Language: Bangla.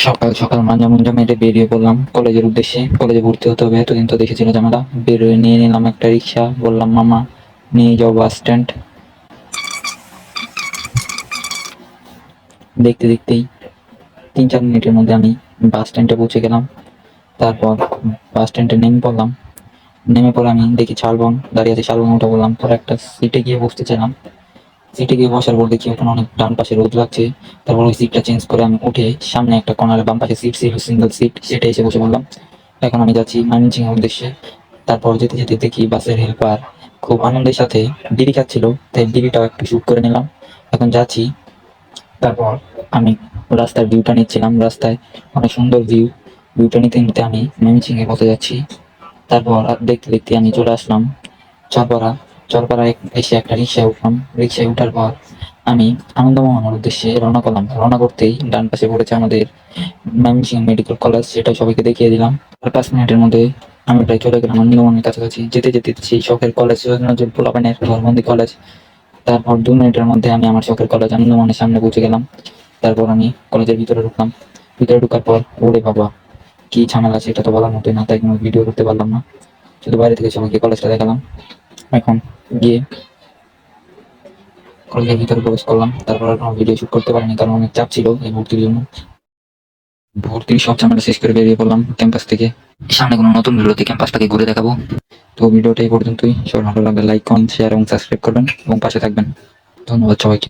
সকাল সকাল মাঞ্জা মুঞ্জা মেরে বেরিয়ে পড়লাম কলেজের উদ্দেশ্যে। কলেজে ভর্তি হতে হবে, এতদিন তো দেখেছিল ঝামেলা। বেরোয় নিয়ে নিলাম একটা রিক্সা, বললাম মামা নিয়ে যাও বাস স্ট্যান্ড। দেখতে দেখতেই 3-4 মিনিটের মধ্যে আমি বাস স্ট্যান্ডে পৌঁছে গেলাম। তারপর বাস স্ট্যান্ডে নেমে পড়লাম। নেমে পড়ে আমি দেখি শালবন দাঁড়িয়ে আছে, শালবন উঠে বললাম। পরে একটা সিটে গিয়ে বসতে চাইলাম। সিটে গিয়ে বসার পর দেখি ওখানে অনেক ডান পাশে রোদ লাগছে। তারপর ওই সিটটা চেঞ্জ করে আমি উঠে সামনে একটা কর্নারে বাম পাশে সিট ছিল, সিঙ্গেল সিট, সেটা এসে বসে বললাম। এখন আমি যাচ্ছি ময়মনসিংহের উদ্দেশ্যে। তারপর যেতে যেতে দেখি বাসের হেল্পার খুব আনন্দের সাথে বিড়ি খাচ্ছিল, তাই বিড়িটাও একটু শুট করে নিলাম। এখন যাচ্ছি। তারপর আমি রাস্তার ভিউটা নিচ্ছিলাম, রাস্তায় অনেক সুন্দর ভিউ। ভিউটা নিতে নিতে আমি ময়মনসিংহে পৌঁছে যাচ্ছি। তারপর আর দেখতে দেখতে আমি চলে আসলাম চরপাড়া। চরপাড়ায় এসে একটা রিক্সায় উঠলাম। রিক্সায় উঠার পর আমি আনন্দমোহনের উদ্দেশ্যে রওনা করলাম। রওনা করতেই ডান পাশে পড়েছে আমাদের ময়মনসিংহ মেডিকেল কলেজ, সেটা সবাইকে দেখিয়ে দিলাম। আর 5 মিনিটের মধ্যে আমি প্রায় চলে গেলাম আনন্দমোহনের কাছাকাছি। যেতে যেতে সেই শখের কলেজ, নজরুল পোলাপানের ঘরবন্দি কলেজ। তারপর 2 মিনিটের মধ্যে আমি আমার শখের কলেজ আনন্দমোহনের সামনে পৌঁছে গেলাম। তারপর আমি কলেজের ভিতরে ঢুকলাম। ভিতরে ঢুকার পর ওরে বাবা, কি ঝামেলা সেটা তো বলার মতোই না, তাই কোনো ভিডিও করতে পারলাম না। শুধু বাইরে থেকে সবাইকে কলেজটা দেখালাম। এখন গিয়ে কলেজের ভিতরে প্রবেশ করলাম। তারপর আর কোনো ভিডিও শুট করতে পারিনি, কারণ অনেক চাপ ছিল এই ভর্তির জন্য। ভর্তির সব ঝামেলা শেষ করে বেরিয়ে পড়লাম ক্যাম্পাস থেকে। সামনে কোনো নতুন ভিডিওতে ক্যাম্পাসটাকে ঘুরে দেখাবো। তো ভিডিওটা এই পর্যন্তই। সবাই ভালো লাগলে লাইক, কমেন্ট, শেয়ার এবং সাবস্ক্রাইব করবেন এবং পাশে থাকবেন। ধন্যবাদ সবাইকে।